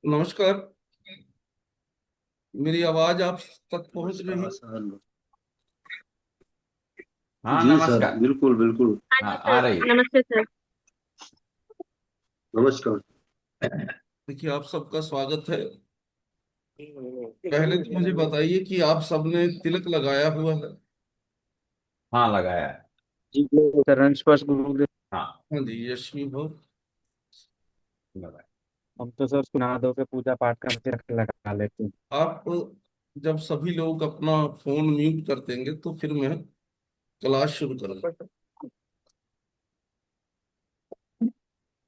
नमस्कार। मेरी आवाज आप तक पहुंच रही? नमस्कार सर। हाँ जी सर, नमस्कार। बिल्कुल बिल्कुल। हाँ हाँ जी आ सर, रही है। नमस्ते सर। नमस्कार। देखिए, आप सबका स्वागत है। पहले तो मुझे बताइए कि आप सबने तिलक लगाया हुआ है? हाँ लगाया है। जी चरण स्पर्श गुरुदेव। हाँ हाँ जी, यशवी भव। लगाया। हम तो सर उसको नहा धो के पूजा पाठ करके रख लगा लेते हैं। आप जब सभी लोग अपना फोन म्यूट कर देंगे तो फिर मैं क्लास शुरू करूंगा।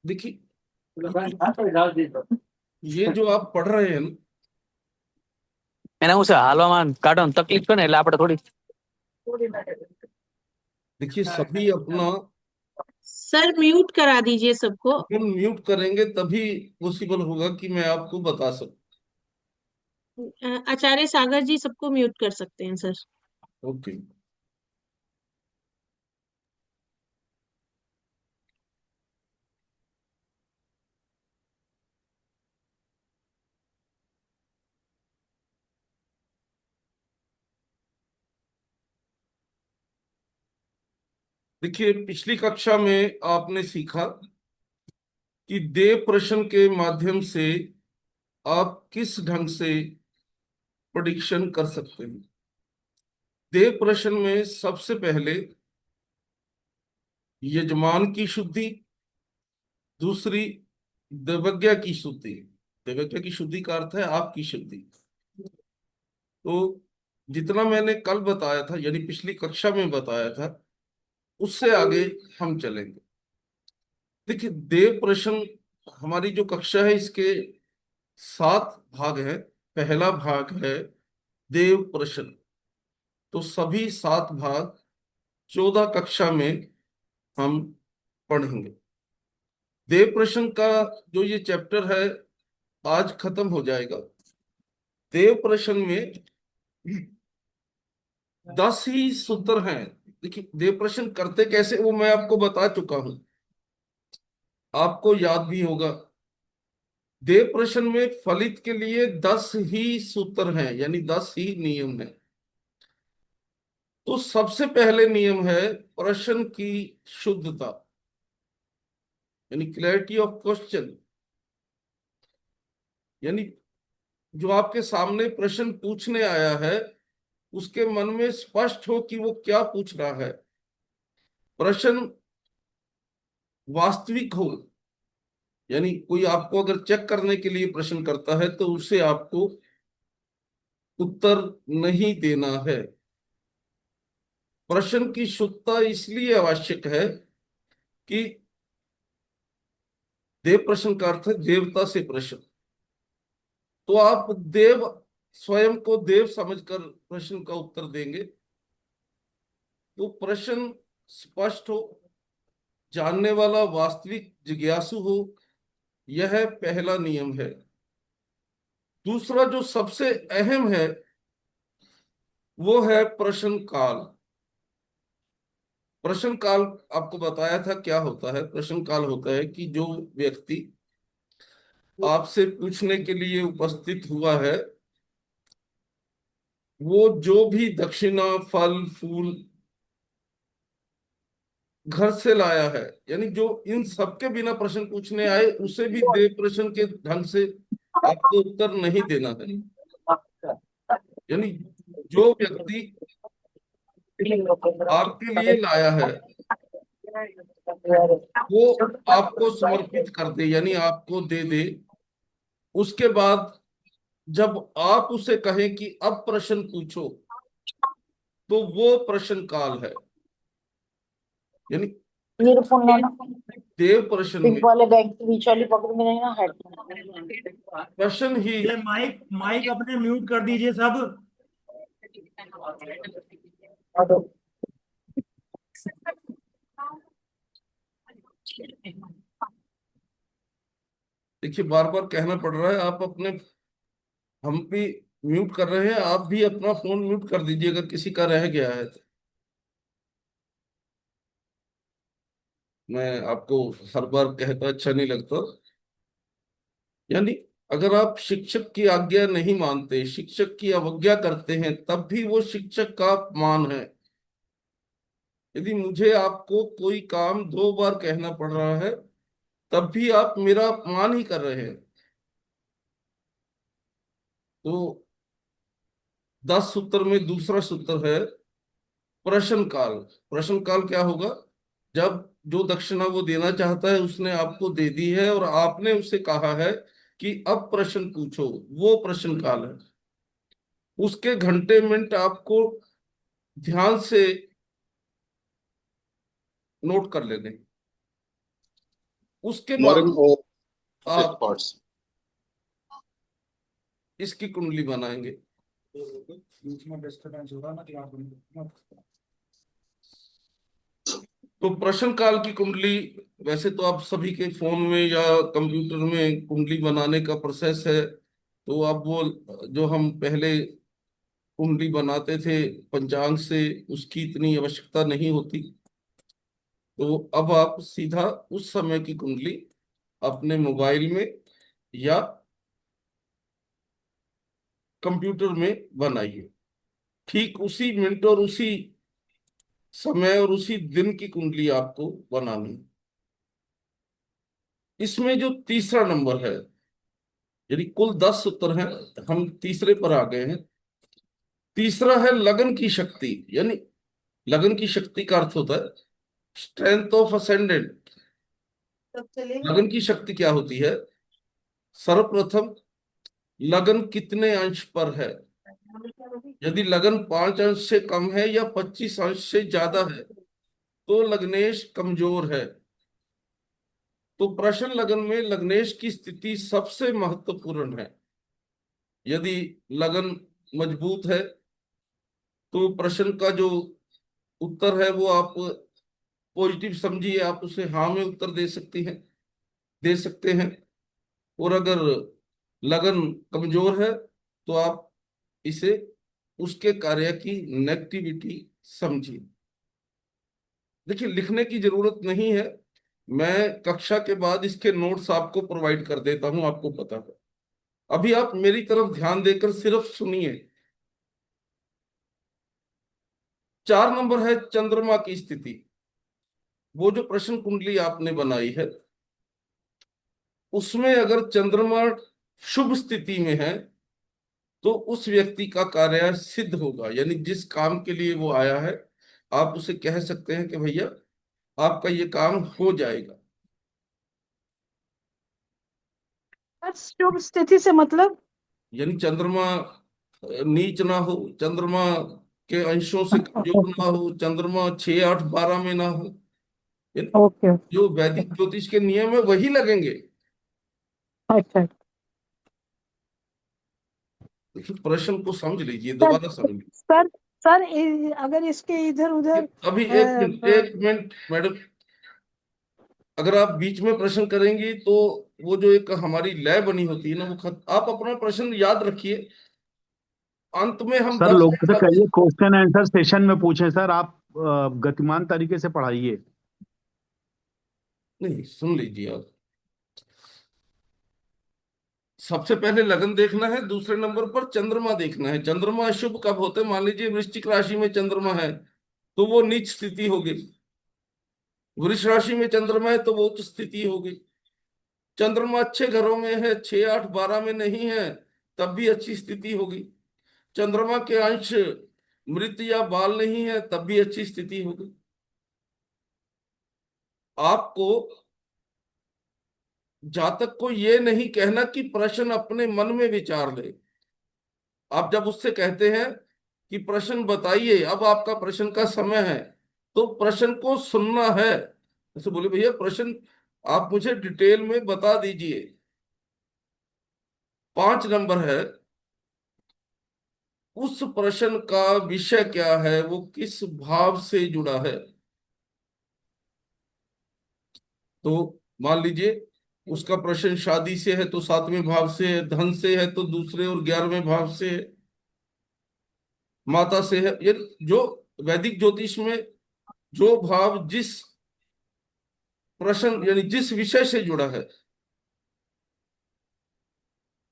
देखिए, ये जो आप पढ़ रहे हैं ना, એને હું છે હાલવામાં કાઢો તકલીફ છે ને એટલે આપણે થોડી देखिए सभी अपना सर म्यूट करा दीजिए सबको। फोन म्यूट करेंगे तभी पॉसिबल होगा कि मैं आपको बता सकूं। आचार्य सागर जी सबको म्यूट कर सकते हैं सर। ओके। देखिए, पिछली कक्षा में आपने सीखा कि देव प्रश्न के माध्यम से आप किस ढंग से प्रेडिक्शन कर सकते हैं। देव प्रश्न में सबसे पहले यजमान की शुद्धि, दूसरी देवज्ञा की शुद्धि। देवज्ञा की शुद्धि का अर्थ है आपकी शुद्धि। तो जितना मैंने कल बताया था, यानी पिछली कक्षा में बताया था, उससे आगे हम चलेंगे। देखिए, देव प्रश्न हमारी जो कक्षा है इसके 7 भाग हैं। पहला भाग है देव प्रश्न। तो सभी 7 भाग 14 कक्षा में हम पढ़ेंगे। देव प्रश्न का जो ये चैप्टर है आज खत्म हो जाएगा। देव प्रश्न में 10 ही सूत्र हैं। देखिए, देव प्रश्न करते कैसे वो मैं आपको बता चुका हूं, आपको याद भी होगा। देव प्रश्न में फलित के लिए 10 ही सूत्र हैं, यानी 10 ही नियम हैं। तो सबसे पहले नियम है प्रश्न की शुद्धता, यानी क्लैरिटी ऑफ क्वेश्चन। यानी जो आपके सामने प्रश्न पूछने आया है उसके मन में स्पष्ट हो कि वो क्या पूछ रहा है। प्रश्न वास्तविक हो, यानी कोई आपको अगर चेक करने के लिए प्रश्न करता है तो उसे आपको उत्तर नहीं देना है। प्रश्न की शुद्धता इसलिए आवश्यक है कि देव प्रश्न का अर्थ है देवता से प्रश्न। तो आप देव स्वयं को देव समझकर प्रश्न का उत्तर देंगे तो प्रश्न स्पष्ट हो, जानने वाला वास्तविक जिज्ञासु हो। यह पहला नियम है। दूसरा जो सबसे अहम है वो है प्रश्न काल। प्रश्न काल आपको बताया था क्या होता है। प्रश्न काल होता है कि जो व्यक्ति आपसे पूछने के लिए उपस्थित हुआ है वो जो भी दक्षिणा, फल फूल घर से लाया है, यानी जो इन सबके बिना प्रश्न पूछने आए उसे भी देव प्रश्न के ढंग से आपको उत्तर नहीं देना है। यानी जो व्यक्ति आपके लिए लाया है वो आपको समर्पित कर दे, यानी आपको दे दे। उसके बाद जब आप उसे कहें कि अब प्रश्न पूछो तो वो प्रश्न काल है। यानी देव प्रश्न पिंक में वाले बैग के बीच वाली पॉकेट में नहीं ना हेड। प्रश्न ही ये माइक माइक अपने म्यूट कर दीजिए सब। देखिए, बार बार कहना पड़ रहा है, आप अपने, हम भी म्यूट कर रहे हैं, आप भी अपना फोन म्यूट कर दीजिए अगर किसी का रह गया है तो। मैं आपको हर बार कहता अच्छा नहीं लगता। यानी अगर आप शिक्षक की आज्ञा नहीं मानते, शिक्षक की अवज्ञा करते हैं, तब भी वो शिक्षक का अपमान है। यदि मुझे आपको कोई काम 2 बार कहना पड़ रहा है, तब भी आप मेरा अपमान ही कर रहे हैं। तो 10 सूत्र में दूसरा सूत्र है प्रश्न काल। प्रश्न काल क्या होगा? जब जो दक्षिणा वो देना चाहता है उसने आपको दे दी है और आपने उसे कहा है कि अब प्रश्न पूछो, वो प्रश्न काल है। उसके घंटे मिनट आपको ध्यान से नोट कर लेने। उसके बाद Modern or आप parts. इसकी कुंडली बनाएंगे। बीच में डिस्टरबेंस हो रहा ना क्लास में। तो प्रश्न काल की कुंडली, वैसे तो आप सभी के फोन में या कंप्यूटर में कुंडली बनाने का प्रोसेस है। तो आप वो जो हम पहले कुंडली बनाते थे पंचांग से, उसकी इतनी आवश्यकता नहीं होती। तो अब आप सीधा उस समय की कुंडली अपने मोबाइल में या कंप्यूटर में बनाइए। ठीक उसी मिनट और उसी समय और उसी दिन की कुंडली आपको बनानी है। इसमें जो तीसरा नंबर है, यानी कुल 10 सूत्र हैं, हम तीसरे पर आ गए हैं। तीसरा है लगन की शक्ति। यानी लगन की शक्ति का अर्थ होता है स्ट्रेंथ ऑफ असेंडेंट। लगन की शक्ति क्या होती है? सर्वप्रथम, लगन कितने अंश पर है। यदि लगन 5 अंश से कम है या 25 अंश से ज्यादा है तो लग्नेश कमजोर है। तो प्रश्न लगन में लग्नेश की स्थिति सबसे महत्वपूर्ण है। यदि लगन मजबूत है तो प्रश्न का जो उत्तर है वो आप पॉजिटिव समझिए, आप उसे हाँ में उत्तर दे सकते हैं। और अगर लगन कमजोर है तो आप इसे उसके कार्य की नेगेटिविटी समझिए। देखिए, लिखने की जरूरत नहीं है, मैं कक्षा के बाद इसके नोट्स आपको प्रोवाइड कर देता हूं, आपको पता है। अभी आप मेरी तरफ ध्यान देकर सिर्फ सुनिए। 4 नंबर है चंद्रमा की स्थिति। वो जो प्रश्न कुंडली आपने बनाई है उसमें अगर चंद्रमा शुभ स्थिति में है तो उस व्यक्ति का कार्य सिद्ध होगा। यानी जिस काम के लिए वो आया है, आप उसे कह सकते हैं कि भैया आपका ये काम हो जाएगा। शुभ स्थिति से मतलब? यानी चंद्रमा नीच ना हो, चंद्रमा के अंशों से कमजोर ना हो, चंद्रमा 6, 8, 12 में ना हो। यानी ओके। जो वैदिक ज्योतिष के नियम है वही लगेंगे। अच्छा देखिए, प्रश्न को समझ लीजिए, सर। दोबारा समझ लीजिए। सर सर अगर इसके इधर उधर अभी एक मिनट मैडम, अगर आप बीच में प्रश्न करेंगी तो वो जो एक हमारी लय बनी होती है ना, वो आप अपना प्रश्न याद रखिए। अंत में हम सर 10 लोग से कहिए क्वेश्चन आंसर सेशन में पूछें सर, आप गतिमान तरीके से पढ़ाइए। नहीं, सुन लीजिए आप। सबसे पहले लगन देखना है, दूसरे नंबर पर चंद्रमा देखना है। चंद्रमा अशुभ कब होते हैं? मान लीजिए वृश्चिक राशि में चंद्रमा है तो वो नीच स्थिति होगी। वृष राशि में चंद्रमा है तो वो उच्च स्थिति होगी। चंद्रमा अच्छे घरों में है, 6, 8, 12 में नहीं है, तब भी अच्छी स्थिति होगी। चंद्रमा के अंश मृत या बाल नहीं है, तब भी अच्छी स्थिति होगी। आपको जातक को ये नहीं कहना कि प्रश्न अपने मन में विचार ले। आप जब उससे कहते हैं कि प्रश्न बताइए, अब आपका प्रश्न का समय है, तो प्रश्न को सुनना है। जैसे बोले भैया प्रश्न आप मुझे डिटेल में बता दीजिए। 5 नंबर है, उस प्रश्न का विषय क्या है, वो किस भाव से जुड़ा है। तो मान लीजिए उसका प्रश्न शादी से है तो 7वें भाव से है, धन से है तो दूसरे और 11वें भाव से है, माता से है। ये जो वैदिक ज्योतिष में जो भाव जिस प्रश्न यानी जिस विषय से जुड़ा है,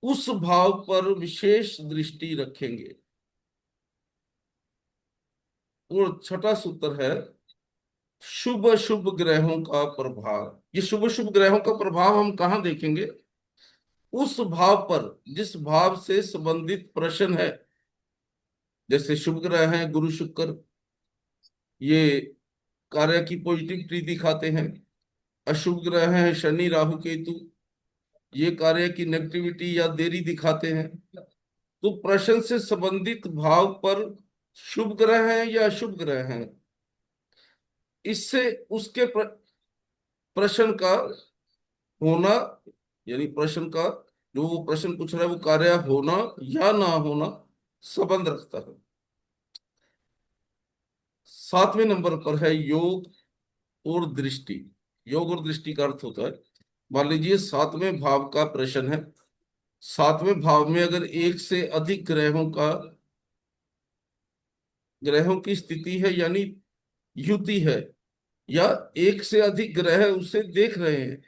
उस भाव पर विशेष दृष्टि रखेंगे। और छठा सूत्र है शुभ शुभ ग्रहों का प्रभाव। ये शुभ शुभ ग्रहों का प्रभाव हम कहाँ देखेंगे? उस भाव पर जिस भाव से संबंधित प्रश्न है। जैसे शुभ ग्रह हैं गुरु शुक्र, ये कार्य की पॉजिटिविटी दिखाते हैं। अशुभ ग्रह हैं शनि राहु केतु, ये कार्य की नेगेटिविटी या देरी दिखाते हैं। तो प्रश्न से संबंधित भाव पर शुभ ग्रह हैं या अशुभ ग्रह हैं, इससे उसके प्रश्न का होना यानी प्रश्न का जो वो प्रश्न पूछ रहा है वो कार्य होना या ना होना संबंध रखता है। 7वें नंबर पर है योग और दृष्टि। योग और दृष्टि का अर्थ होता है, मान लीजिए 7वें भाव का प्रश्न है। 7वें भाव में अगर एक से अधिक ग्रहों की स्थिति है यानी युति है, या एक से अधिक ग्रह उसे देख रहे हैं,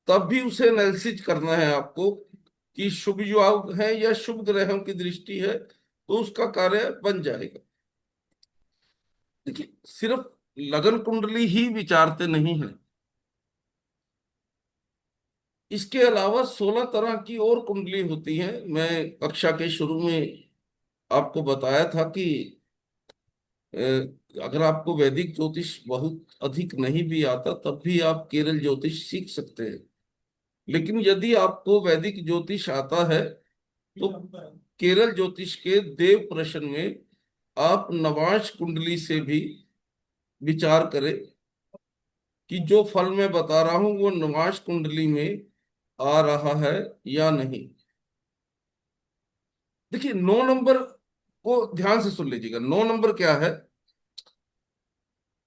तब भी उसे एनालिसिस करना है आपको कि शुभ योग है या शुभ ग्रहों की दृष्टि है, तो उसका कार्य बन जाएगा। देखिए सिर्फ लगन कुंडली ही विचारते नहीं है, इसके अलावा 16 तरह की और कुंडली होती हैं। मैं कक्षा के शुरू में आपको बताया था कि अगर आपको वैदिक ज्योतिष बहुत अधिक नहीं भी आता तब भी आप केरल ज्योतिष सीख सकते हैं। लेकिन यदि आपको वैदिक ज्योतिष आता है तो केरल ज्योतिष के देव प्रश्न में आप नवांश कुंडली से भी विचार करें कि जो फल मैं बता रहा हूं वो नवांश कुंडली में आ रहा है या नहीं। देखिए 9 नंबर को ध्यान से सुन लीजिएगा। 9 नंबर क्या है?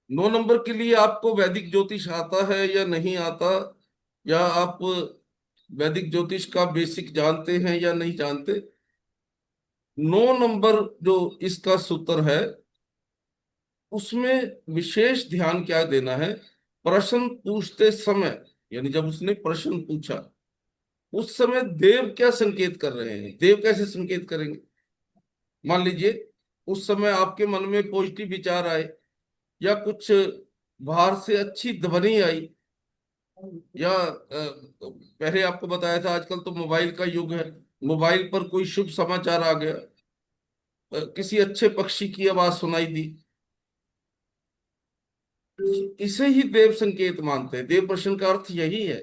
9 नंबर के लिए आपको वैदिक ज्योतिष आता है या नहीं आता, या आप वैदिक ज्योतिष का बेसिक जानते हैं या नहीं जानते। 9 नंबर जो इसका सूत्र है उसमें विशेष ध्यान क्या देना है, प्रश्न पूछते समय यानी जब उसने प्रश्न पूछा उस समय देव क्या संकेत कर रहे हैं, देव कैसे संकेत करेंगे। मान लीजिए उस समय आपके मन में पॉजिटिव विचार आए, या कुछ बाहर से अच्छी ध्वनि आई, या पहले आपको बताया था आजकल तो मोबाइल का युग है, मोबाइल पर कोई शुभ समाचार आ गया, किसी अच्छे पक्षी की आवाज सुनाई दी, इसे ही देव संकेत मानते हैं। देव प्रश्न का अर्थ यही है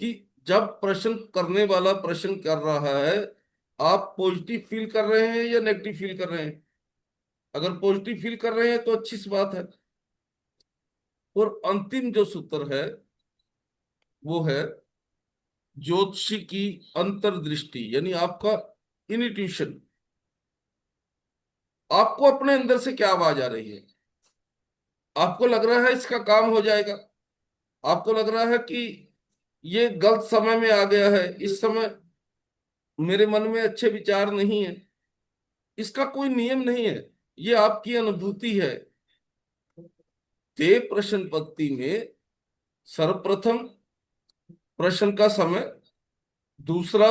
कि जब प्रश्न करने वाला प्रश्न कर रहा है, आप पॉजिटिव फील कर रहे हैं या नेगेटिव फील कर रहे हैं। अगर पॉजिटिव फील कर रहे हैं तो अच्छी सी बात है। और अंतिम जो सूत्र है वो है ज्योतिषी की अंतर्दृष्टि, यानी आपका इनिट्यूशन। आपको अपने अंदर से क्या आवाज आ रही है? आपको लग रहा है इसका काम हो जाएगा, आपको लग रहा है कि ये गलत समय में आ गया है, इस समय मेरे मन में अच्छे विचार नहीं है, इसका कोई नियम नहीं है, ये आपकी अनुभूति है। देव प्रश्न पत्ति में सर्वप्रथम प्रश्न का समय, दूसरा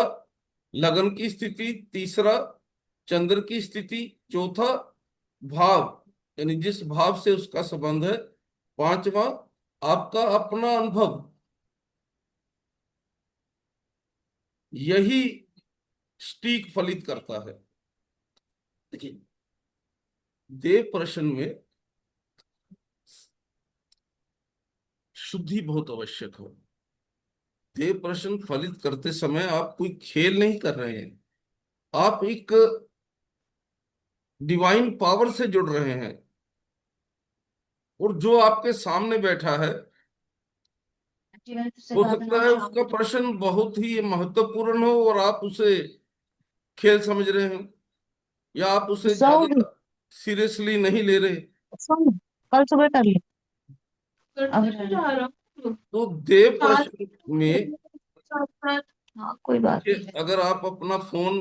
लगन की स्थिति, तीसरा चंद्र की स्थिति, चौथा भाव यानी जिस भाव से उसका संबंध है, पांचवा आपका अपना अनुभव। यही स्टीक फलित करता है। देखिए देव प्रश्न में शुद्धि बहुत आवश्यक है। देव प्रश्न फलित करते समय आप कोई खेल नहीं कर रहे हैं, आप एक डिवाइन पावर से जुड़ रहे हैं। और जो आपके सामने बैठा है हो सकता है उसका प्रश्न बहुत ही महत्वपूर्ण हो और आप उसे खेल समझ रहे हो, या आप उसे सर ज्यादा सीरियसली नहीं ले रहे। सर कल सुबह कर ली अब तो दे प्रश्न में हाँ कोई बात कि नहीं। अगर आप अपना फोन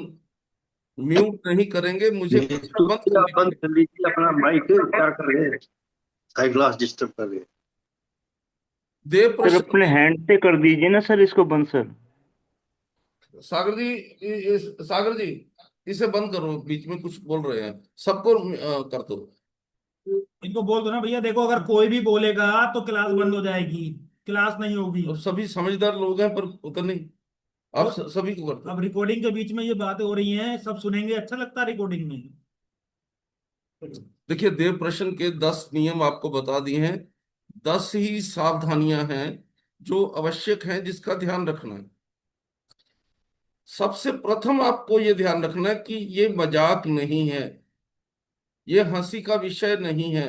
म्यूट नहीं करेंगे, मुझे कक्षा बंद आप करनी बंद पड़ेगी। कर लीजिए अपना माइक, क्या कर रहे हैं? हाई क्लास डिस्टर्ब कर रहे हैं। दे सर प्रश्न अपने हैंड से कर दीजिए ना सर इसको बंद सर। सागर जी, सागर जी, इसे बंद करो, बीच में कुछ बोल रहे हैं, सबको कर दो। इनको बोल दो ना भैया, देखो अगर कोई भी बोलेगा तो क्लास बंद हो जाएगी, क्लास नहीं होगी। और सभी समझदार लोग हैं, पर उतना नहीं, आप और सभी को कर दो। अब रिकॉर्डिंग के बीच में ये बातें हो रही हैं, सब सुनेंगे, अच्छा लगता है रिकॉर्डिंग में। देखिए, देव प्रश्न के 10 नियम आपको बता दिए हैं। 10 ही सावधानियां हैं जो आवश्यक हैं, जिसका ध्यान रखना है। सबसे प्रथम आपको ये ध्यान रखना है कि ये मजाक नहीं है, ये हंसी का विषय नहीं है।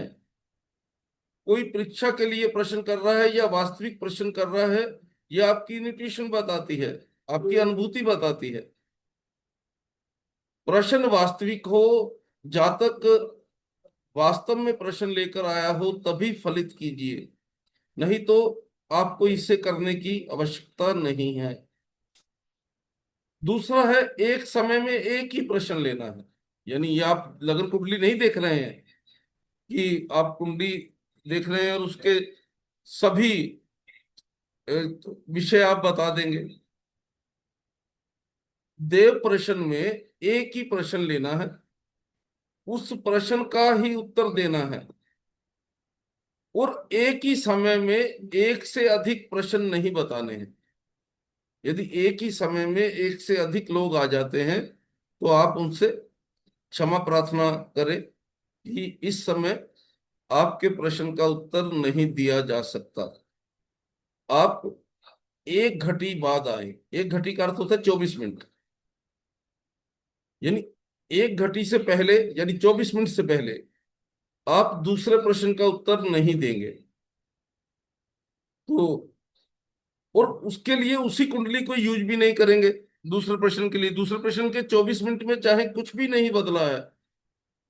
कोई परीक्षा के लिए प्रश्न कर रहा है या वास्तविक प्रश्न कर रहा है, ये आपकी इंट्यूशन बताती है, आपकी अनुभूति बताती है। प्रश्न वास्तविक हो, जातक वास्तव में प्रश्न लेकर आया हो, तभी फलित कीजिए, नहीं तो आपको इसे करने की आवश्यकता नहीं है। दूसरा है, एक समय में एक ही प्रश्न लेना है। यानी ये आप लगन कुंडली नहीं देख रहे हैं कि आप कुंडली देख रहे हैं और उसके सभी विषय आप बता देंगे। देव प्रश्न में एक ही प्रश्न लेना है, उस प्रश्न का ही उत्तर देना है, और एक ही समय में एक से अधिक प्रश्न नहीं बताने हैं। यदि एक ही समय में एक से अधिक लोग आ जाते हैं तो आप उनसे क्षमा प्रार्थना करें कि इस समय आपके प्रश्न का उत्तर नहीं दिया जा सकता। आप एक घटी बाद आए। एक घटी का अर्थ होता है 24 मिनट, यानी एक घटी से पहले, यानी 24 मिनट से पहले आप दूसरे प्रश्न का उत्तर नहीं देंगे। तो और उसके लिए उसी कुंडली को यूज भी नहीं करेंगे दूसरे प्रश्न के लिए। दूसरे प्रश्न के 24 मिनट में चाहे कुछ भी नहीं बदला है,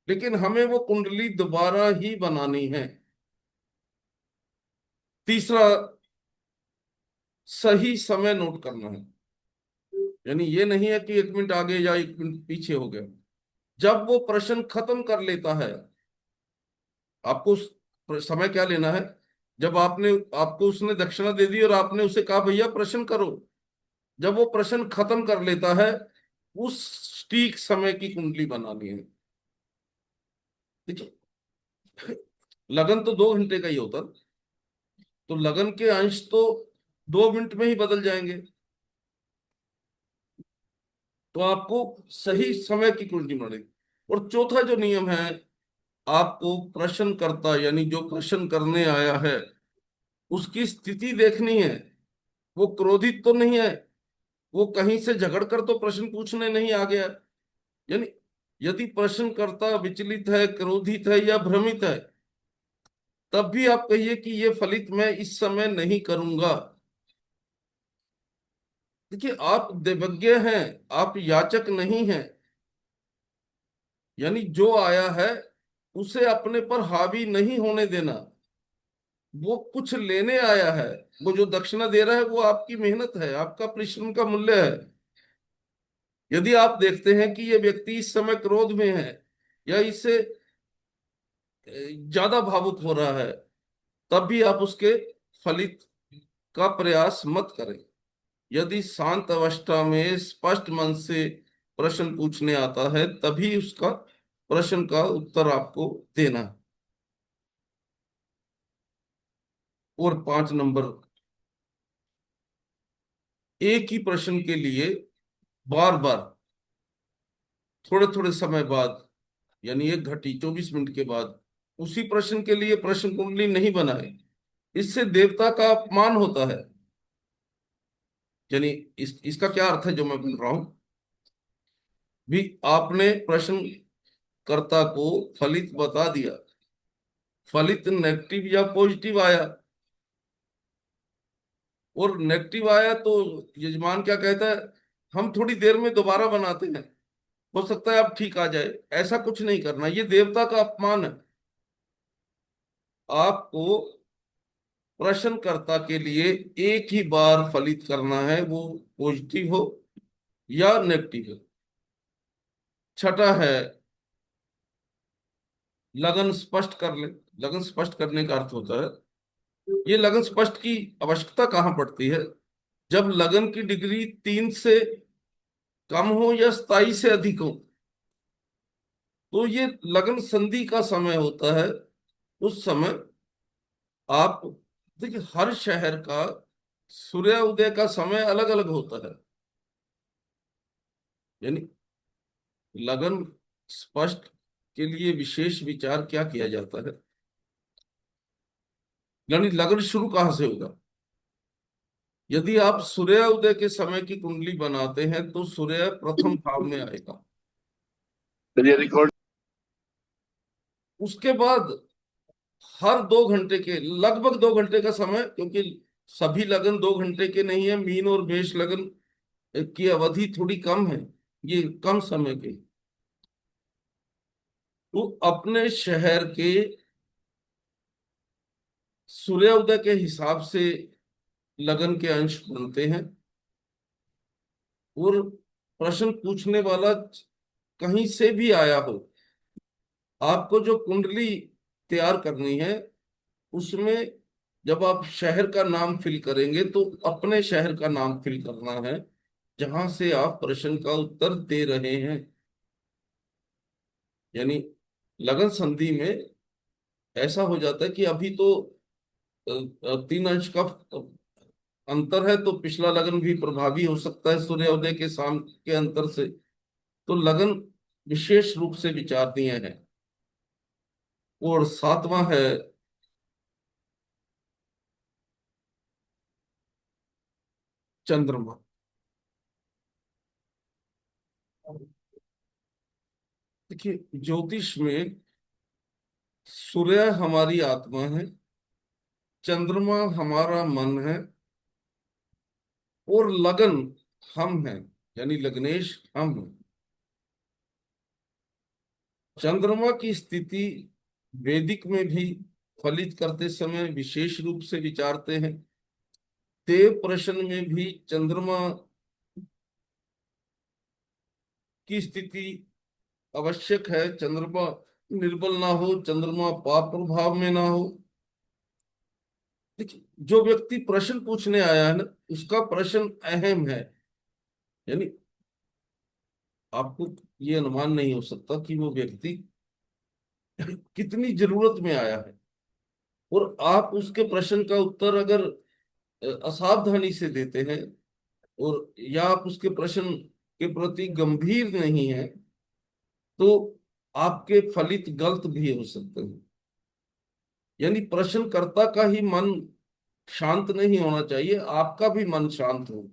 लेकिन हमें वो कुंडली दोबारा ही बनानी है। तीसरा, सही समय नोट करना है। यानी ये नहीं है कि 1 मिनट आगे या 1 मिनट पीछे हो गया। जब वो प्रश्न खत्म कर लेता है, आपको समय क्या लेना है, जब आपको उसने दक्षिणा दे दी और आपने उसे कहा भैया प्रश्न करो, जब वो प्रश्न खत्म कर लेता है, उस ठीक समय की कुंडली बनानी है। देखिए, लगन तो 2 घंटे का ही होता, तो लगन के अंश तो 2 मिनट में ही बदल जाएंगे। तो आपको सही समय की कुंडली बनानी। और चौथा जो नियम है, आपको प्रश्नकर्ता यानी जो प्रश्न करने आया है उसकी स्थिति देखनी है। वो क्रोधित तो नहीं है, वो कहीं से झगड़ कर तो प्रश्न पूछने नहीं आ गया। यानी यदि प्रश्नकर्ता विचलित है, क्रोधित है या भ्रमित है, तब भी आप कहिए कि ये फलित मैं इस समय नहीं करूंगा। देखिए, आप देवज्ञ हैं, आप याचक नहीं हैं। यानी जो आया है उसे अपने पर हावी नहीं होने देना। वो कुछ लेने आया है, वो जो दक्षिणा दे रहा है वो आपकी मेहनत है, आपका परिश्रम का मूल्य है। यदि आप देखते हैं कि ये व्यक्ति इस समय क्रोध में है या इससे ज्यादा भावुक हो रहा है, तब भी आप उसके फलित का प्रयास मत करें। यदि शांत अवस्था में स्पष्ट मन से प्रश्न पूछने आता है, तभी उसका प्रश्न का उत्तर आपको देना है। और 5 नंबर, एक ही प्रश्न के लिए बार बार थोड़े थोड़े समय बाद, यानी एक घटी 24 मिनट के बाद उसी प्रश्न के लिए प्रश्न कुंडली नहीं बनाए। इससे देवता का अपमान होता है। यानी इसका क्या अर्थ है जो मैं बोल रहा हूं, भी आपने प्रश्नकर्ता को फलित बता दिया, फलित नेगेटिव या पॉजिटिव आया, और नेगेटिव आया तो यजमान क्या कहता है, हम थोड़ी देर में दोबारा बनाते हैं, हो सकता है अब ठीक आ जाए। ऐसा कुछ नहीं करना, ये देवता का अपमान है। आपको प्रश्नकर्ता के लिए एक ही बार फलित करना है, वो पॉजिटिव हो या नेगेटिव हो। छठा है लगन स्पष्ट कर ले। लगन स्पष्ट करने का अर्थ होता है, ये लगन स्पष्ट की आवश्यकता कहाँ पड़ती है, जब लगन की डिग्री 3 से कम हो या स्थाई से अधिक हो, तो ये लगन संधि का समय होता है। उस समय आप देखिए, हर शहर का सूर्योदय का समय अलग अलग होता है। यानी लगन स्पष्ट के लिए विशेष विचार क्या किया जाता है, यानी लगन शुरू कहां से होगा। यदि आप सूर्योदय के समय की कुंडली बनाते हैं तो सूर्य प्रथम भाव में आएगा। चलिए रिकॉर्ड। उसके बाद हर 2 घंटे के, लगभग 2 घंटे का समय, क्योंकि सभी लगन 2 घंटे के नहीं है, मीन और मेष लगन की अवधि थोड़ी कम है, ये कम समय के। तो अपने शहर के सूर्योदय के हिसाब से लगन के अंश बनते हैं। और प्रश्न पूछने वाला कहीं से भी आया हो, आपको जो कुंडली तैयार करनी है उसमें जब आप शहर का नाम फिल करेंगे तो अपने शहर का नाम फिल करना है जहां से आप प्रश्न का उत्तर दे रहे हैं। यानी लगन संधि में ऐसा हो जाता है कि अभी तो 3 अंश का अंतर है, तो पिछला लगन भी प्रभावी हो सकता है सूर्योदय के शाम के अंतर से। तो लगन विशेष रूप से विचारणीय है। और सातवां है चंद्रमा। देखिए, ज्योतिष में सूर्य हमारी आत्मा है, चंद्रमा हमारा मन है, और लगन हम हैं, यानी लग्नेश हम हैं। चंद्रमा की स्थिति वैदिक में भी फलित करते समय विशेष रूप से विचारते हैं। देव प्रश्न में भी चंद्रमा की स्थिति आवश्यक है। चंद्रमा निर्बल ना हो, चंद्रमा पाप प्रभाव में ना हो। देखिए, जो व्यक्ति प्रश्न पूछने आया है ना, उसका प्रश्न अहम है। यानी आपको ये अनुमान नहीं हो सकता कि वो व्यक्ति कितनी जरूरत में आया है। और आप उसके प्रश्न का उत्तर अगर असावधानी से देते हैं, और या आप उसके प्रश्न के प्रति गंभीर नहीं है, तो आपके फलित गलत भी हो सकते हैं। यानी प्रश्नकर्ता का ही मन शांत नहीं होना चाहिए, आपका भी मन शांत हो।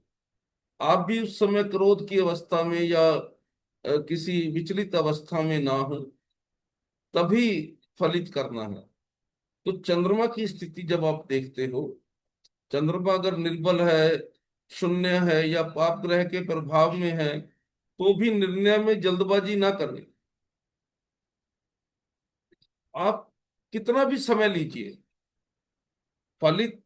आप भी उस समय क्रोध की अवस्था में या किसी विचलित अवस्था में ना हो, तभी फलित करना है। तो चंद्रमा की स्थिति जब आप देखते हो, चंद्रमा अगर निर्बल है, शून्य है या पाप ग्रह के प्रभाव में है, तो भी निर्णय में जल्दबाजी ना करें। आप कितना भी समय लीजिए, फलित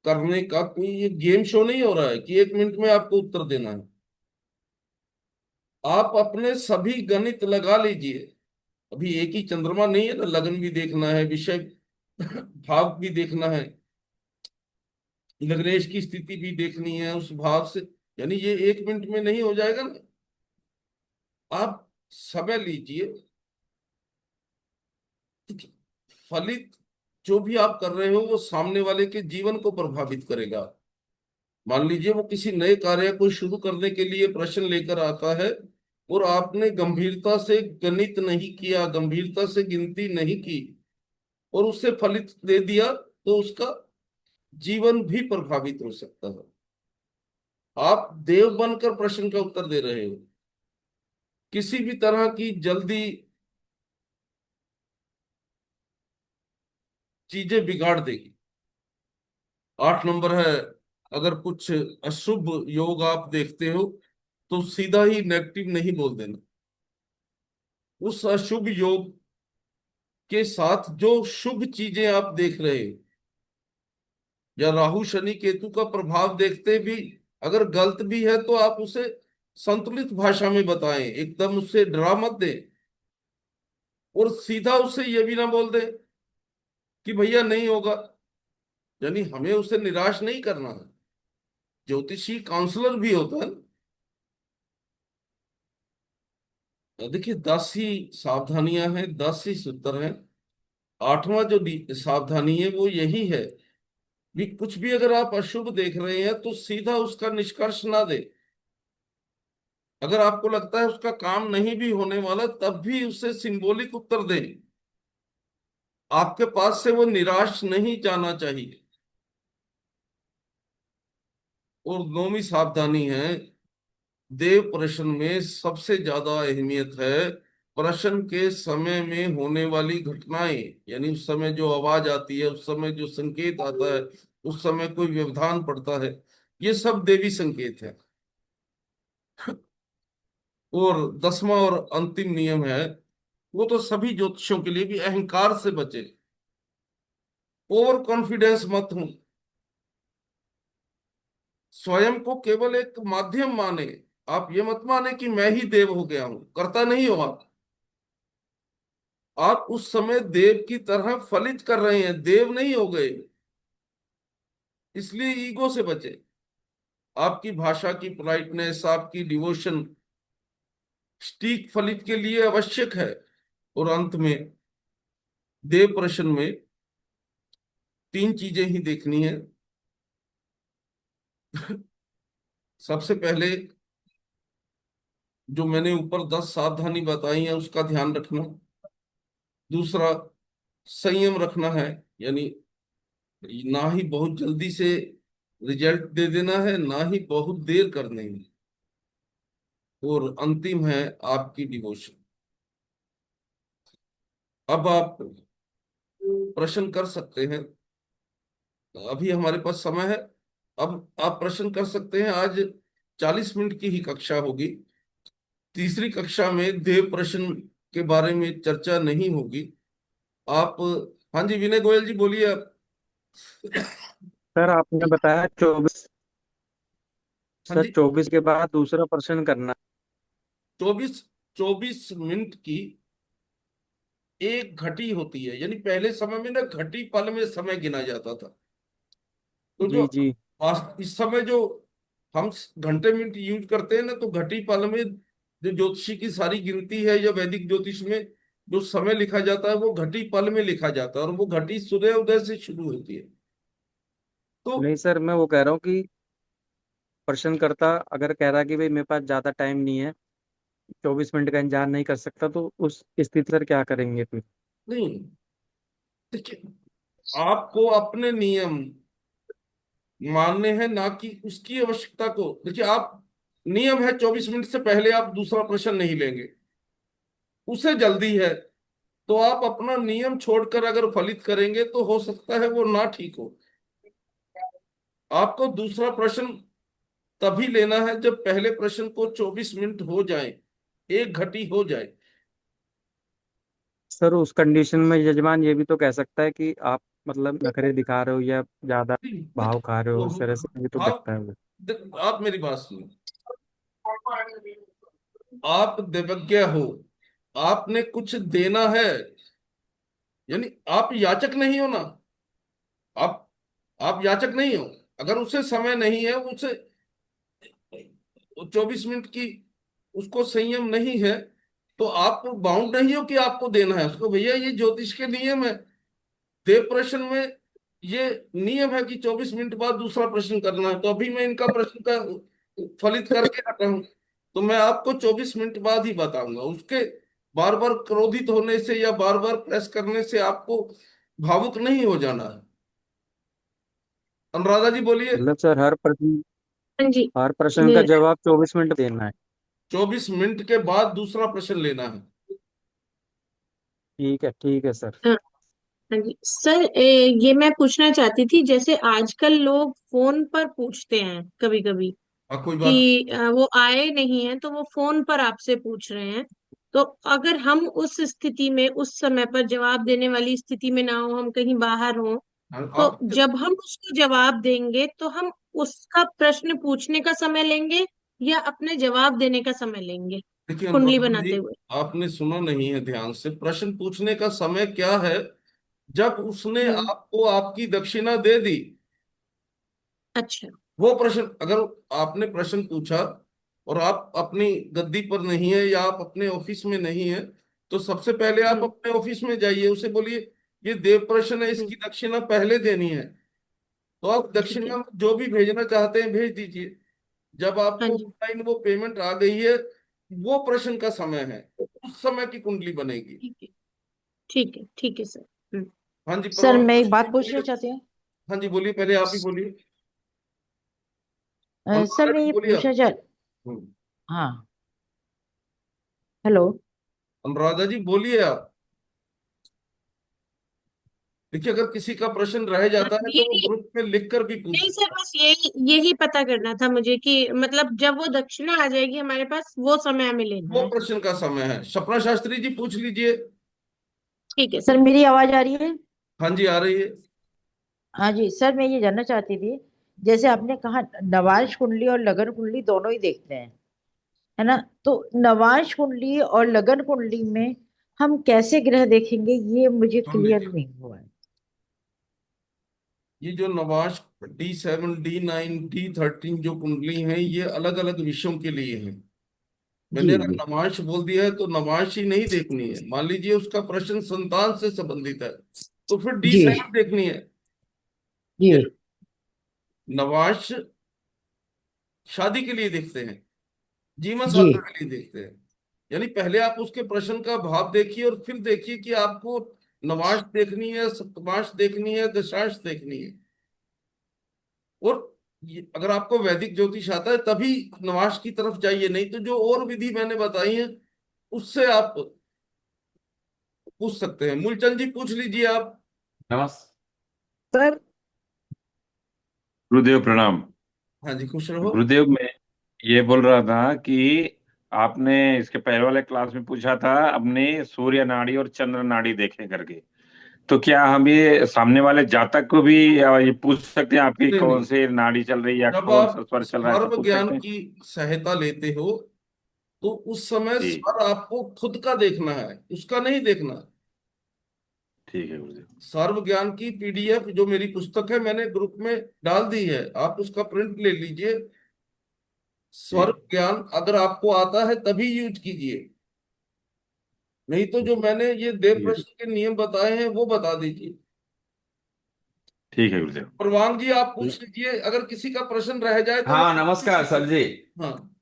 करने का कोई ये गेम शो नहीं हो रहा है कि 1 मिनट में आपको उत्तर देना है। आप अपने सभी गणित लगा लीजिए। अभी एक ही चंद्रमा नहीं है ना, लगन भी देखना है, विषय भाव भी देखना है, लग्नेश की स्थिति भी देखनी है उस भाव से। यानी ये 1 मिनट में नहीं हो जाएगा ना, आप समय लीजिए। फलित जो भी आप कर रहे हो वो सामने वाले के जीवन को प्रभावित करेगा। मान लीजिए वो किसी नए कार्य को शुरू करने के लिए प्रश्न लेकर आता है, और आपने गंभीरता से गणित नहीं किया, गंभीरता से गिनती नहीं की, और उससे फलित दे दिया, तो उसका जीवन भी प्रभावित हो सकता है। आप देव बनकर प्रश्न का उत्तर दे रहे हो, किसी भी तरह की जल्दी चीजें बिगाड़ देगी। 8 नंबर है अगर कुछ अशुभ योग आप देखते हो तो सीधा ही नेगेटिव नहीं बोल देना। उस अशुभ योग के साथ जो शुभ चीजें आप देख रहे हो, या राहु शनि केतु का प्रभाव देखते भी अगर गलत भी है तो आप उसे संतुलित भाषा में बताएं, एकदम उससे डरा मत दें। और सीधा उससे ये भी ना बोल दे कि भैया नहीं होगा, यानी हमें उसे निराश नहीं करना है। ज्योतिषी काउंसलर भी होता है। देखिए 10 ही सावधानियां हैं, 10 ही सूत्र हैं। 8वां जो सावधानी है वो यही है भी कुछ भी अगर आप अशुभ देख रहे हैं तो सीधा उसका निष्कर्ष ना दे। अगर आपको लगता है उसका काम नहीं भी होने वाला तब भी उससे सिंबॉलिक उत्तर दें। आपके पास से वो निराश नहीं जाना चाहिए। और 9वीं सावधानी है, देव प्रश्न में सबसे ज्यादा अहमियत है प्रश्न के समय में होने वाली घटनाएं, यानी उस समय जो आवाज आती है, उस समय जो संकेत आता है, उस समय कोई व्यवधान पड़ता है, ये सब देवी संकेत है। और 10वां और अंतिम नियम है, वो तो सभी ज्योतिषियों के लिए भी, अहंकार से बचे। ओवर कॉन्फिडेंस मत हो, स्वयं को केवल एक माध्यम माने। आप ये मत माने कि मैं ही देव हो गया हूं, करता नहीं हो आप उस समय देव की तरह फलित कर रहे हैं, देव नहीं हो गए। इसलिए ईगो से बचे। आपकी भाषा की पोलाइटनेस, आपकी डिवोशन स्टीक फलित के लिए आवश्यक है। और अंत में देव प्रश्न में 3 चीजें ही देखनी है। सबसे पहले जो मैंने ऊपर 10 सावधानी बताई है उसका ध्यान रखना। दूसरा, संयम रखना है, यानी ना ही बहुत जल्दी से रिजल्ट दे देना है, ना ही बहुत देर करनी है। और अंतिम है आपकी डिवोशन। अब आप प्रश्न कर सकते हैं, अभी हमारे पास समय है। अब आप प्रश्न कर सकते हैं। आज 40 मिनट की ही कक्षा होगी। तीसरी कक्षा में देव प्रश्न के बारे में चर्चा नहीं होगी। आप, हाँ जी विनय गोयल जी बोलिए आप। सर आपने बताया 24, हाँ सर जी, 24 के बाद दूसरा प्रश्न करना। 24 मिनट की एक घटी होती है, यानी पहले समय में ना घटी पल में समय गिना जाता था। तो जो जी जी। इस समय जो हम घंटे मिनट यूज करते हैं ना, तो घटी पल में जो ज्योतिषी की सारी गिनती है या वैदिक ज्योतिष में जो समय लिखा जाता है वो घटी पल में लिखा जाता है, और वो घटी सूर्य उदय से शुरू होती है। तो नहीं सर, मैं वो कह रहा हूँ कि प्रश्नकर्ता अगर कह रहा है कि भाई मेरे पास ज्यादा टाइम नहीं है, 24 मिनट का इंतजार नहीं कर सकता, तो उस स्थिति सर क्या करेंगे फिर? नहीं, देखिए आपको अपने नियम मानने हैं, ना कि उसकी आवश्यकता को। देखिए आप, नियम है 24 मिनट से पहले आप दूसरा प्रश्न नहीं लेंगे, उसे जल्दी है, तो आप अपना नियम छोड़कर अगर फलित करेंगे तो हो सकता है वो ना ठीक हो। आपको दूसरा प्रश्न तभी लेना है जब पहले प्रश्न को 24 मिनट हो जाए, एक घटी हो जाए। सर उस कंडीशन में यजमान ये भी तो कह सकता है कि आप मतलब नखरे दिखा रहे हो या ज्यादा भाव खा रहे हो, इस तरह से भी तो आप दिखता है वो। आप मेरी बात सुनो। आप देवज्ञ हो, आपने कुछ देना है, यानी आप याचक नहीं हो ना। आप आप याचक नहीं हो। अगर उसे समय नहीं है, उसे 24 मिनट की उसको संयम नहीं है, तो आप बाउंड नहीं हो कि आपको देना है उसको। भैया ये ज्योतिष के नियम है। देव प्रश्न में ये नियम है कि 24 मिनट बाद दूसरा प्रश्न करना है। तो अभी मैं इनका प्रश्न का फलित करके आता हूं, तो मैं आपको 24 मिनट बाद ही बताऊंगा। उसके बार बार क्रोधित होने से या बार बार प्रेस करने से आपको भावुक नहीं हो जाना है। अनुराधा जी बोलिए। मतलब सर हाँ जी, हर प्रश्न का ले रहे जवाब 24 मिनट देना है? 24 मिनट के बाद दूसरा प्रश्न लेना है। ठीक है सर। हैं। हाँ जी सर, ये मैं पूछना चाहती थी, जैसे आजकल लोग फोन पर पूछते हैं कभी कभी हाँ कोई बात। कि वो आए नहीं है तो वो फोन पर आपसे पूछ रहे हैं। तो अगर हम उस स्थिति में, उस समय पर जवाब देने वाली स्थिति में ना हो, हम कहीं बाहर हो, तो आप जब हम उसको जवाब देंगे तो हम उसका प्रश्न पूछने का समय लेंगे या अपने जवाब देने का समय लेंगे, देखिए कुंडली अनुराधा जी, बनाते हुए? आपने सुना नहीं है ध्यान से। प्रश्न पूछने का समय क्या है? जब उसने हम्म। आपको आपकी दक्षिणा दे दी, अच्छा। वो प्रश्न। अगर आपने प्रश्न पूछा और आप अपनी गद्दी पर नहीं है या आप अपने ऑफिस में नहीं है, तो सबसे पहले आप हम्म। अपने ऑफिस में जाइए, उसे बोलिए ये देव प्रश्न है, हम्म। इसकी दक्षिणा पहले देनी है। तो आप ठीक है। दक्षिणा में जो भी भेजना चाहते हैं भेज दीजिए। जब हाँ आपको जी। ऑनलाइन वो पेमेंट आ गई है, वो प्रश्न का समय है, उस समय की कुंडली बनेगी। ठीक है। ठीक है। ठीक है सर। हम्म। हाँ जी सर परवान मैं एक जी बात पूछना बोलिए। चाहती हूँ। हाँ जी बोलिए, पहले आप ही बोलिए। सर अनुराधा मैं जी ये बोलिए पूछना आप। चाह हम्म, हाँ, हेलो। अनुराधा जी बोलिए आप। देखिए अगर किसी का प्रश्न रह जाता है तो वो ये ग्रुप में लिख कर भी पूछ नहीं सर, सकता बस यही यही पता करना था मुझे कि मतलब जब वो दक्षिणा आ जाएगी हमारे पास, वो समय हमें है। लेना वो है। प्रश्न का समय है। सपना शास्त्री जी पूछ लीजिए। ठीक है सर सर। मेरी आवाज आ रही है? हाँ जी आ रही है। हाँ जी सर, मैं ये जानना चाहती थी, जैसे आपने कहा नवांश कुंडली और लगन कुंडली दोनों ही देखते हैं, है ना? तो नवांश कुंडली और लगन कुंडली में हम कैसे ग्रह देखेंगे, ये मुझे सुन क्लियर लीजिए, नहीं हुआ है। ये जो नवाश D7 D9 D13 जो कुंडली हैं, ये अलग अलग विषयों के लिए हैं। जी मैंने अगर जी नवांश बोल दिया है तो नवांश ही नहीं देखनी है। मान लीजिए उसका प्रश्न संतान से संबंधित है, तो फिर जी D7 देखनी है। जी ये नवांश शादी के लिए देखते हैं, जीवन जी साथी के लिए देखते हैं। यानी पहले आप उसके प्रश्न का भाव देखिए और फिर देखिए कि आपको नवांश देखनी है, सप्तमांश देखनी है, दशांश देखनी है। और अगर आपको वैदिक ज्योतिष आता है तभी नवांश की तरफ जाइए, नहीं तो जो और विधि मैंने बताई है उससे आप पूछ सकते हैं। मूलचंद जी पूछ लीजिए आप। नमस्कार सर गुरुदेव प्रणाम। हाँ जी खुश रहो। गुरुदेव, मैं ये बोल रहा था कि आपने इसके पहले वाले क्लास में पूछा था अपने सूर्य नाड़ी और चंद्र नाड़ी देखे करके। तो क्या हम ये सामने वाले जातक को भी ये पूछ सकते हैं आपकी नहीं कौन नहीं, से नाड़ी चल रही है या जब कौन आप सा स्वर चल रहा है, ऐसा सर्व पूछ ज्ञान सकते हैं? की सहायता लेते हो तो उस समय जी स्वर आपको खुद का देखना है, उसका नहीं देखना। ठीक है गुरुदेव। सर्व ज्ञान की PDF जो मेरी पुस्तक है मैंने ग्रुप में डाल दी है, आप उसका प्रिंट ले लीजिए। जी स्वर ज्ञान अगर आपको आता है तभी यूज कीजिए, नहीं तो जो मैंने ये देव ठीक है। प्रश्न के नियम बताए हैं वो बता दीजिए। ठीक है गुरुदेव। प्रवान जी आप पूछ लीजिए, अगर किसी का प्रश्न रह जाए तो वो हाँ नमस्कार सर जी। हाँ।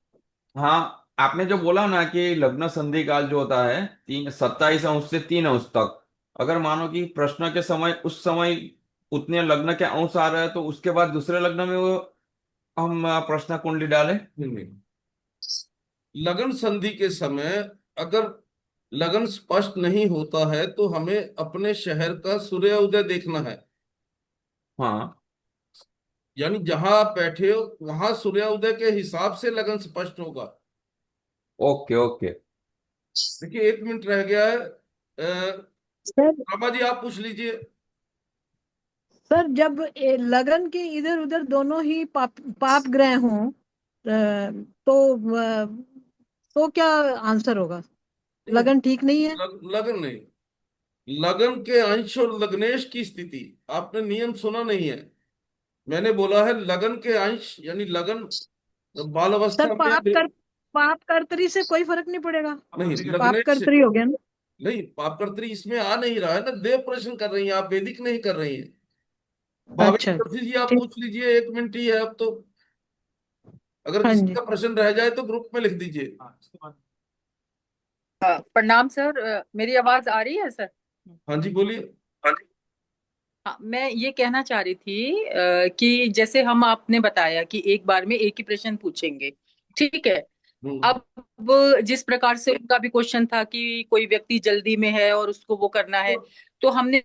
हाँ आपने जो बोला ना कि लग्न संधि काल जो होता है 27 अंश से 3 अंश तक, अगर मानो कि प्रश्न के समय उस समय उतने लग्न के अंश आ रहे हैं तो उसके बाद दूसरे लग्न में वो हम प्रश्न कुंडली डालें। नहीं नहीं, लगन संधि के समय अगर लगन स्पष्ट नहीं होता है तो हमें अपने शहर का सूर्य उदय देखना है। हाँ यानी जहां आप बैठे हो वहां सूर्य उदय के हिसाब से लगन स्पष्ट होगा। Okay okay. देखिए 1 मिनट रह गया है। सर बाबा जी आप पूछ लीजिए। सर जब लगन के इधर उधर दोनों ही पाप ग्रह हों, तो क्या आंसर होगा? लगन ठीक नहीं है? लगन नहीं, लगन के अंश और लग्नेश की स्थिति। आपने नियम सुना नहीं है। मैंने बोला है लगन के अंश, यानी लगन बाल सर अवस्था में पाप कर्तरी से कोई फर्क नहीं पड़ेगा? नहीं, पाप लग्नेश से। कर्तरी हो गया ना? नहीं, पापकर्त्री इसमें आ नहीं रहा है ना, देव प्रश्न कर रही हैं आप, वैदिक नहीं कर रही हैं। भाभी अच्छा तुलसी जी आप ठीक। पूछ लीजिए, 1 मिनट ही है अब तो। अगर हाँ किसी जी। का प्रश्न रह जाए तो ग्रुप में लिख दीजिए। प्रणाम सर, मेरी आवाज आ रही है सर? हाँ जी बोलिए। हाँ, मैं ये कहना चाह रही थी कि जैसे हम आपने बताया कि एक बार में एक ही प्रश्न पूछेंगे, ठीक है। हम्म। अब जिस प्रकार से उनका भी क्वेश्चन था कि कोई व्यक्ति जल्दी में है और उसको वो करना है, तो हमने